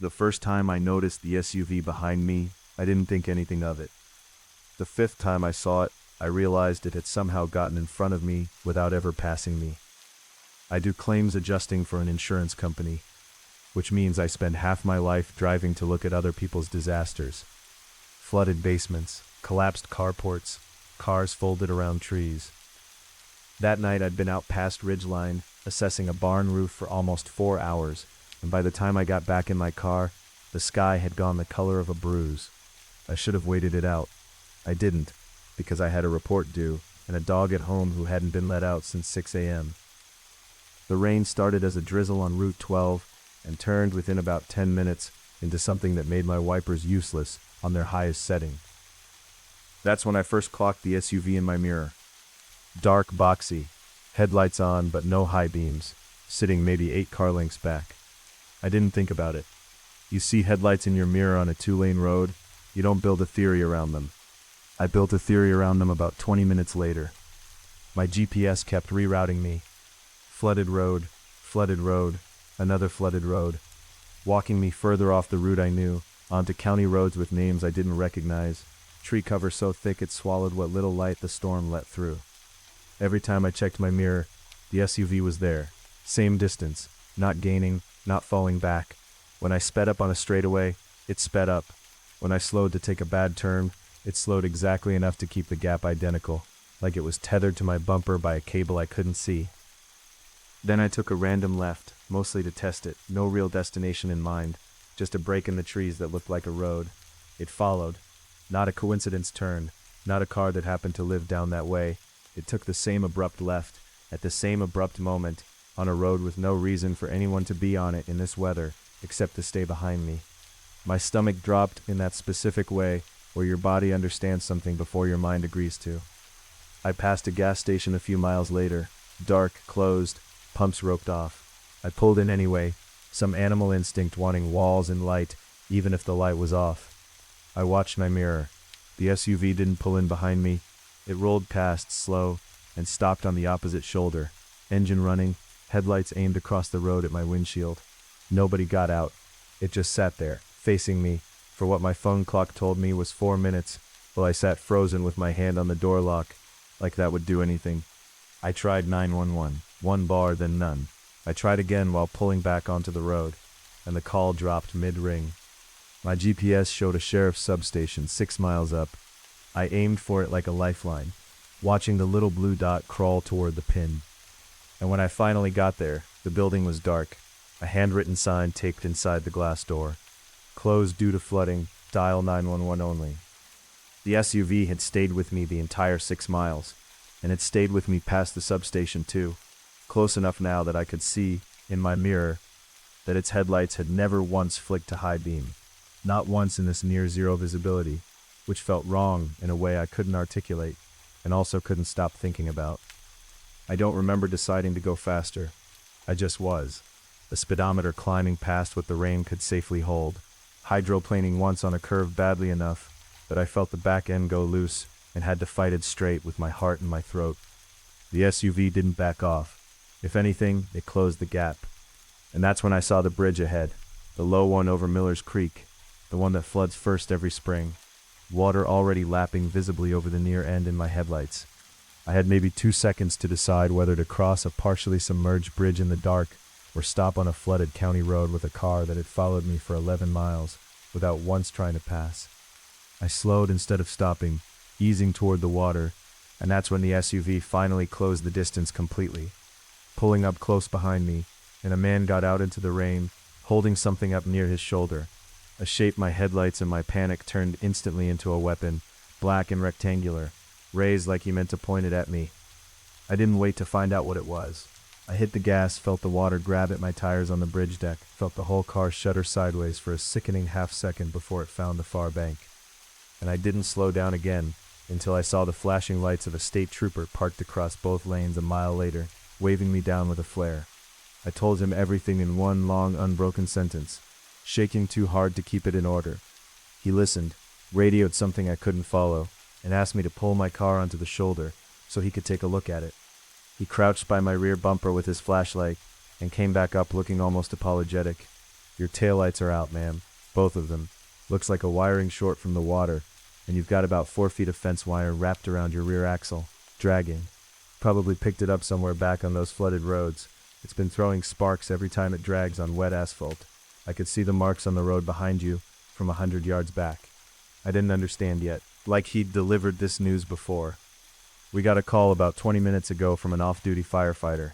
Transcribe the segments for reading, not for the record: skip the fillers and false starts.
The first time I noticed the SUV behind me, I didn't think anything of it. The fifth time I saw it, I realized it had somehow gotten in front of me without ever passing me. I do claims adjusting for an insurance company, which means I spend half my life driving to look at other people's disasters. Flooded basements, collapsed carports, cars folded around trees. That night I'd been out past Ridgeline, assessing a barn roof for almost 4 hours, and by the time I got back in my car, the sky had gone the color of a bruise. I should have waited it out. I didn't, because I had a report due, and a dog at home who hadn't been let out since 6 a.m. The rain started as a drizzle on Route 12, and turned within about 10 minutes into something that made my wipers useless on their highest setting. That's when I first clocked the SUV in my mirror. Dark, boxy, headlights on but no high beams, sitting maybe 8 car lengths back. I didn't think about it. You see headlights in your mirror on a 2-lane road, you don't build a theory around them. I built a theory around them about 20 minutes later. My GPS kept rerouting me. Flooded road, another flooded road, walking me further off the route I knew, onto county roads with names I didn't recognize, tree cover so thick it swallowed what little light the storm let through. Every time I checked my mirror, the SUV was there, same distance, not gaining, not falling back. When I sped up on a straightaway, it sped up. When I slowed to take a bad turn, it slowed exactly enough to keep the gap identical, like it was tethered to my bumper by a cable I couldn't see. Then I took a random left, mostly to test it, no real destination in mind, just a break in the trees that looked like a road. It followed. Not a coincidence turn, not a car that happened to live down that way. It took the same abrupt left, at the same abrupt moment, on a road with no reason for anyone to be on it in this weather, except to stay behind me. My stomach dropped in that specific way where your body understands something before your mind agrees to. I passed a gas station a few miles later, dark, closed, pumps roped off. I pulled in anyway, some animal instinct wanting walls and light, even if the light was off. I watched my mirror. The SUV didn't pull in behind me. It rolled past, slow, and stopped on the opposite shoulder. Engine running, headlights aimed across the road at my windshield. Nobody got out. It just sat there, facing me, for what my phone clock told me was 4 minutes, while I sat frozen with my hand on the door lock, like that would do anything. I tried 911, 1 bar, then none. I tried again while pulling back onto the road, and the call dropped mid-ring. My GPS showed a sheriff's substation 6 miles up. I aimed for it like a lifeline, watching the little blue dot crawl toward the pin. And when I finally got there, the building was dark, a handwritten sign taped inside the glass door. Closed due to flooding, dial 911 only. The SUV had stayed with me the entire 6 miles, and it stayed with me past the substation too, close enough now that I could see, in my mirror, that its headlights had never once flicked to high beam, not once in this near-zero visibility, which felt wrong in a way I couldn't articulate, and also couldn't stop thinking about. I don't remember deciding to go faster. I just was, the speedometer climbing past what the rain could safely hold, hydroplaning once on a curve badly enough that I felt the back end go loose and had to fight it straight with my heart in my throat. The SUV didn't back off. If anything, it closed the gap. And that's when I saw the bridge ahead, the low one over Miller's Creek, the one that floods first every spring, water already lapping visibly over the near end in my headlights. I had maybe 2 seconds to decide whether to cross a partially submerged bridge in the dark or stop on a flooded county road with a car that had followed me for 11 miles without once trying to pass. I slowed instead of stopping, easing toward the water, and that's when the SUV finally closed the distance completely, pulling up close behind me, and a man got out into the rain, holding something up near his shoulder, a shape my headlights and my panic turned instantly into a weapon, black and rectangular, raised like he meant to point it at me. I didn't wait to find out what it was. I hit the gas, felt the water grab at my tires on the bridge deck, felt the whole car shudder sideways for a sickening half-second before it found the far bank. And I didn't slow down again until I saw the flashing lights of a state trooper parked across both lanes a mile later, waving me down with a flare. I told him everything in one long, unbroken sentence, shaking too hard to keep it in order. He listened, radioed something I couldn't follow, and asked me to pull my car onto the shoulder so he could take a look at it. He crouched by my rear bumper with his flashlight and came back up looking almost apologetic. Your taillights are out, ma'am. Both of them. Looks like a wiring short from the water, and you've got about 4 feet of fence wire wrapped around your rear axle, dragging. Probably picked it up somewhere back on those flooded roads. It's been throwing sparks every time it drags on wet asphalt. I could see the marks on the road behind you from 100 yards back. I didn't understand yet, like he'd delivered this news before. We got a call about 20 minutes ago from an off-duty firefighter.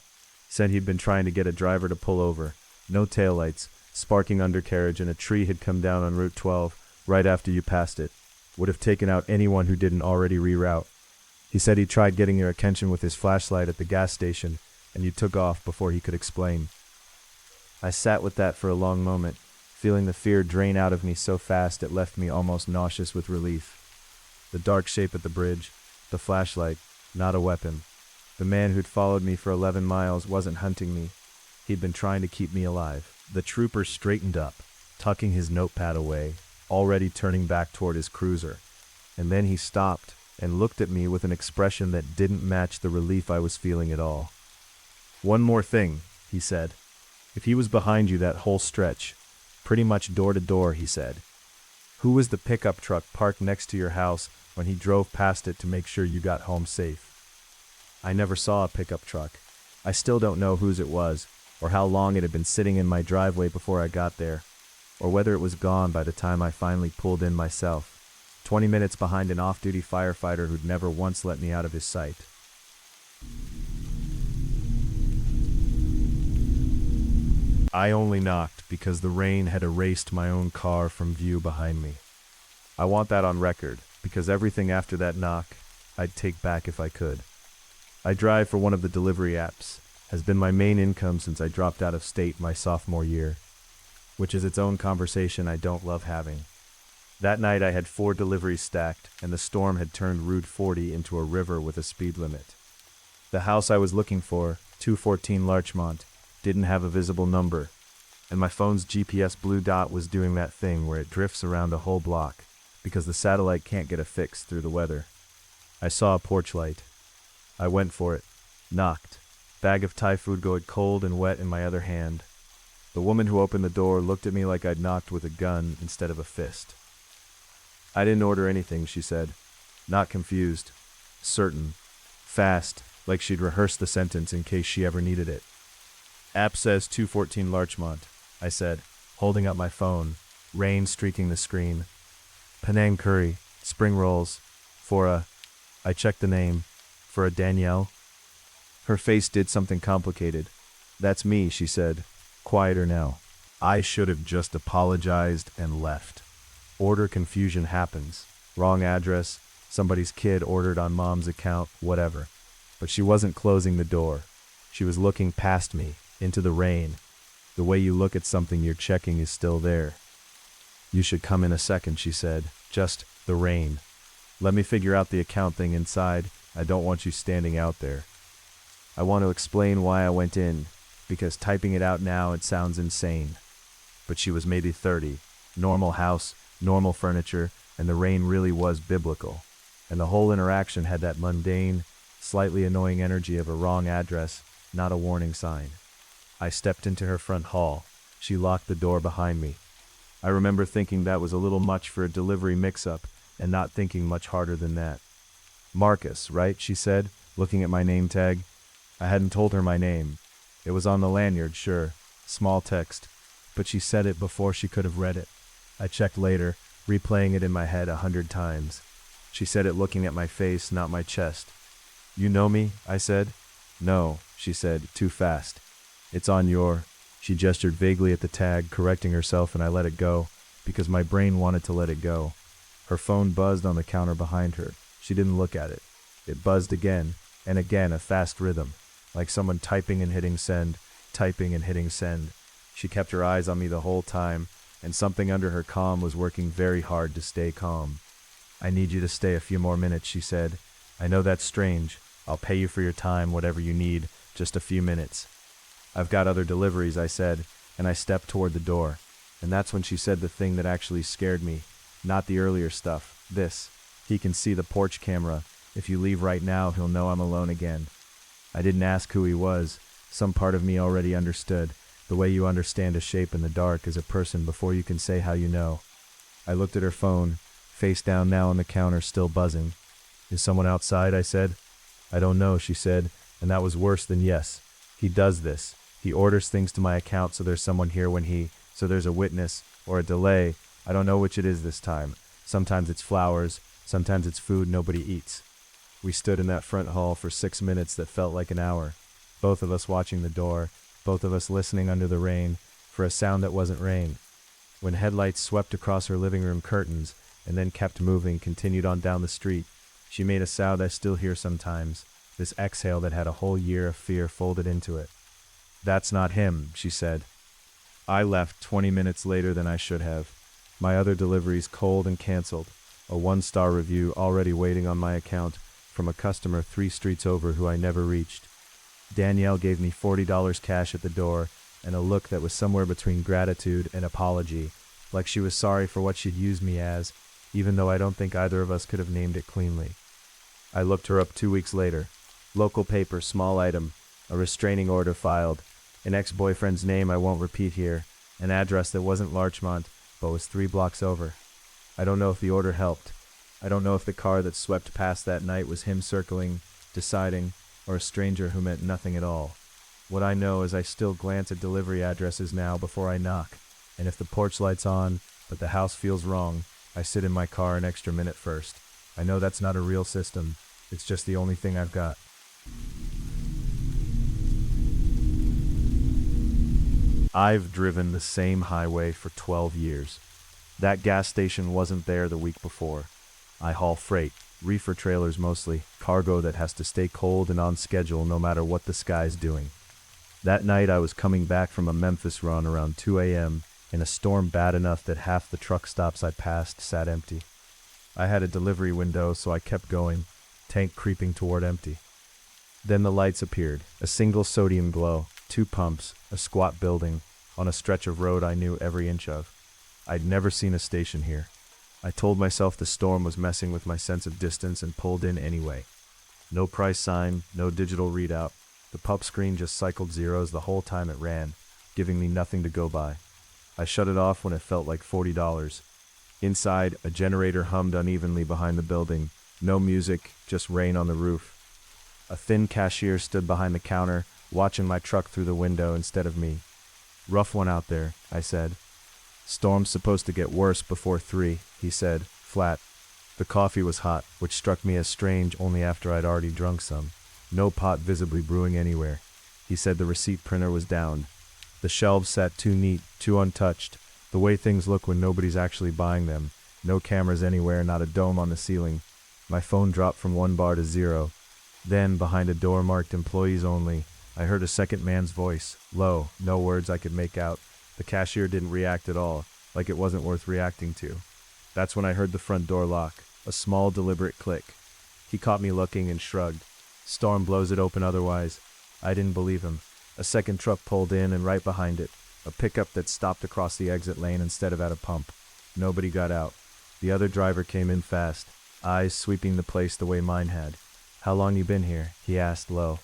Said he'd been trying to get a driver to pull over. No taillights, sparking undercarriage, and a tree had come down on Route 12 right after you passed it. Would have taken out anyone who didn't already reroute. He said he tried getting your attention with his flashlight at the gas station, and you took off before he could explain. I sat with that for a long moment, feeling the fear drain out of me so fast it left me almost nauseous with relief. The dark shape at the bridge, the flashlight, not a weapon. The man who'd followed me for 11 miles wasn't hunting me. He'd been trying to keep me alive. The trooper straightened up, tucking his notepad away, already turning back toward his cruiser. And then he stopped and looked at me with an expression that didn't match the relief I was feeling at all. "One more thing," he said. "If he was behind you that whole stretch, pretty much door to door," he said, "who was the pickup truck parked next to your house when he drove past it to make sure you got home safe?" I never saw a pickup truck. I still don't know whose it was, or how long it had been sitting in my driveway before I got there, or whether it was gone by the time I finally pulled in myself, 20 minutes behind an off-duty firefighter who'd never once let me out of his sight. I only knocked because the rain had erased my own car from view behind me. I want that on record, because everything after that knock, I'd take back if I could. I drive for one of the delivery apps. Has been my main income since I dropped out of state my sophomore year, which is its own conversation I don't love having. That night I had 4 deliveries stacked, and the storm had turned Route 40 into a river with a speed limit. The house I was looking for, 214 Larchmont, didn't have a visible number, and my phone's GPS blue dot was doing that thing where it drifts around a whole block, because the satellite can't get a fix through the weather. I saw a porch light. I went for it, knocked, bag of Thai food going cold and wet in my other hand. The woman who opened the door looked at me like I'd knocked with a gun instead of a fist. "I didn't order anything," she said, not confused, certain, fast, like she'd rehearsed the sentence in case she ever needed it. "App says 214 Larchmont," I said, holding up my phone, rain streaking the screen. "Penang curry, spring rolls, for a..." I checked the name. "For a Danielle?" Her face did something complicated. "That's me," she said, quieter now. I should have just apologized and left. Order confusion happens. Wrong address, somebody's kid ordered on mom's account, whatever. But she wasn't closing the door. She was looking past me, into the rain. The way you look at something you're checking is still there. "You should come in a second," she said. "Just the rain. Let me figure out the account thing inside. I don't want you standing out there." I want to explain why I went in, because typing it out now it sounds insane. But she was maybe 30, normal house, normal furniture, and the rain really was biblical. And the whole interaction had that mundane, slightly annoying energy of a wrong address, not a warning sign. I stepped into her front hall. She locked the door behind me. I remember thinking that was a little much for a delivery mix-up, and not thinking much harder than that. "Marcus, right?" she said, looking at my name tag. I hadn't told her my name. It was on the lanyard, sure, small text, but she said it before she could have read it. I checked later, replaying it in my head 100 times. She said it looking at my face, not my chest. "You know me?" I said. "No," she said, too fast. "It's on your..." She gestured vaguely at the tag, correcting herself, and I let it go, because my brain wanted to let it go. Her phone buzzed on the counter behind her. She didn't look at it. It buzzed again, and again, a fast rhythm, like someone typing and hitting send, typing and hitting send. She kept her eyes on me the whole time, and something under her calm was working very hard to stay calm. "I need you to stay a few more minutes," she said. "I know that's strange. I'll pay you for your time, whatever you need, just a few minutes." "I've got other deliveries," I said, and I stepped toward the door. And that's when she said the thing that actually scared me, not the earlier stuff. This: "He can see the porch camera. If you leave right now, he'll know I'm alone again." I didn't ask who he was. Some part of me already understood. The way you understand a shape in the dark as a person before you can say how you know. I looked at her phone, face down now on the counter, still buzzing. Is someone outside? I said. I don't know, she said, and that was worse than yes. He does this. He orders things to my account so there's someone here so there's a witness, or a delay. I don't know which it is this time. Sometimes it's flowers, sometimes it's food nobody eats. We stood in that front hall for 6 minutes that felt like an hour. Both of us watching the door, both of us listening under the rain, for a sound that wasn't rain. When headlights swept across her living room curtains, and then kept moving, continued on down the street, she made a sound I still hear sometimes, this exhale that had a whole year of fear folded into it. That's not him, she said. I left 20 minutes later than I should have. My other deliveries cold and canceled. A 1-star review already waiting on my account from a customer 3 streets over who I never reached. Danielle gave me $40 cash at the door and a look that was somewhere between gratitude and apology, like she was sorry for what she'd used me as, even though I don't think either of us could have named it cleanly. I looked her up 2 weeks later. Local paper, small item, a restraining order filed, an ex-boyfriend's name I won't repeat here, an address that wasn't Larchmont, but was 3 blocks over. I don't know if the order helped. I don't know if the car that swept past that night was him circling, deciding, or a stranger who meant nothing at all. What I know is I still glance at delivery addresses now before I knock, and if the porch light's on, but the house feels wrong, I sit in my car an extra minute first. I know that's not a real system. It's just the only thing I've got. I've driven the same highway for 12 years. That gas station wasn't there the week before. I haul freight, reefer trailers mostly, cargo that has to stay cold and on schedule no matter what the sky's doing. That night I was coming back from a Memphis run around 2 a.m. in a storm bad enough that half the truck stops I passed sat empty. I had a delivery window, so I kept going, tank creeping toward empty. Then the lights appeared, a single sodium glow, 2 pumps, a squat building, on a stretch of road I knew every inch of. I'd never seen a station here. I told myself the storm was messing with my sense of distance and pulled in anyway. No price sign, no digital readout. The pump screen just cycled zeros the whole time it ran, giving me nothing to go by. I shut it off when it felt like $40. Inside, a generator hummed unevenly behind the building. No music, just rain on the roof. A thin cashier stood behind the counter, watching my truck through the window instead of me. Rough one out there, I said. Storm's supposed to get worse before 3, he said, flat. The coffee was hot, which struck me as strange only after I'd already drunk some. No pot visibly brewing anywhere. He said the receipt printer was down. The shelves sat too neat, too untouched, the way things look when nobody's actually buying them. No cameras anywhere, not a dome on the ceiling. My phone dropped from 1 bar to 0. Then, behind a door marked employees only, I heard a second man's voice, low, no words I could make out. The cashier didn't react at all, like it wasn't worth reacting to. That's when I heard the front door lock, a small deliberate click. He caught me looking and shrugged. Storm blows it open otherwise. I didn't believe him. A second truck pulled in and right behind it, a pickup that stopped across the exit lane instead of at a pump. Nobody got out. The other driver came in fast, eyes sweeping the place the way mine had. How long you been here? He asked low.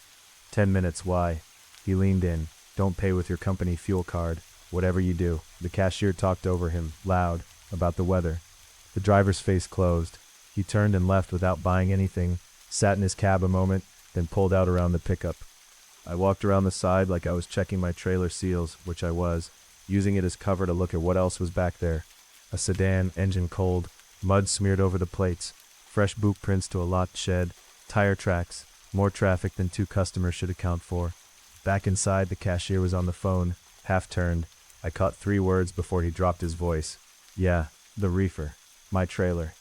10 minutes, why? He leaned in. Don't pay with your company fuel card. Whatever you do. The cashier talked over him, loud, about the weather. The driver's face closed. He turned and left without buying anything, sat in his cab a moment, then pulled out around the pickup. I walked around the side like I was checking my trailer seals, which I was, using it as cover to look at what else was back there. A sedan, engine cold, mud smeared over the plates, fresh boot prints to a locked shed, tire tracks, more traffic than 2 customers should account for. Back inside, the cashier was on the phone, half-turned. I caught 3 words before he dropped his voice. Yeah, the reefer. My trailer.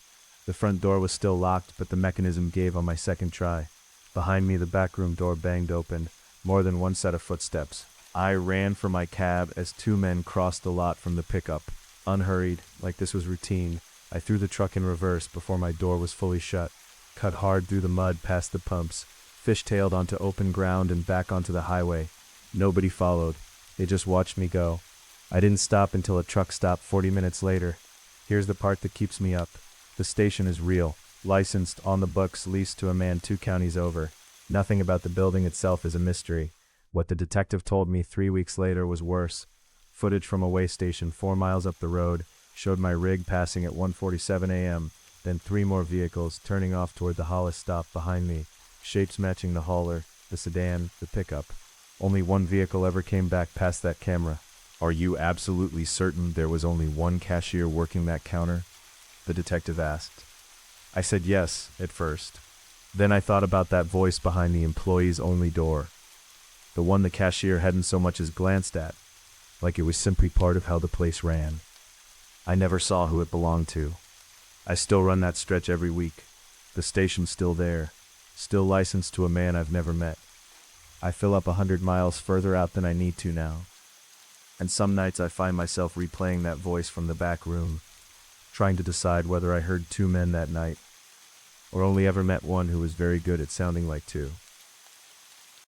The front door was still locked, but the mechanism gave on my second try. Behind me, the backroom door banged open. More than 1 set of footsteps. I ran for my cab as 2 men crossed the lot from the pickup. Unhurried, like this was routine, I threw the truck in reverse before my door was fully shut. Cut hard through the mud past the pumps, fishtailed onto open ground and back onto the highway. Nobody followed. They just watched me go. I didn't stop until a truck stopped 40 minutes later. Here's the part that keeps me up. The station is real. Licensed, on the books, leased to a man 2 counties over. Nothing about the building itself is a mystery. What the detective told me 3 weeks later was worse. Footage from a way station 4 miles up the road showed my rig passing at 1:47 a.m., then 3 more vehicles turning off toward the Hollis stop behind me, shapes matching the hauler, the sedan, the pickup. Only one vehicle ever came back past that camera. Are you absolutely certain there was only one cashier working that counter? The detective asked. I said yes, at first. Then I thought about that voice behind the employees only door. The one the cashier hadn't so much as glanced at, like it was simply part of how the place ran. I never saw who it belonged to. I still run that stretch every week. The station's still there, still licensed to a man I've never met. I fill up 100 miles further out than I need to now. And some nights I find myself replaying that voice from the back room, trying to decide whether I heard two men that night, or only ever met one who was very good at sounding like two.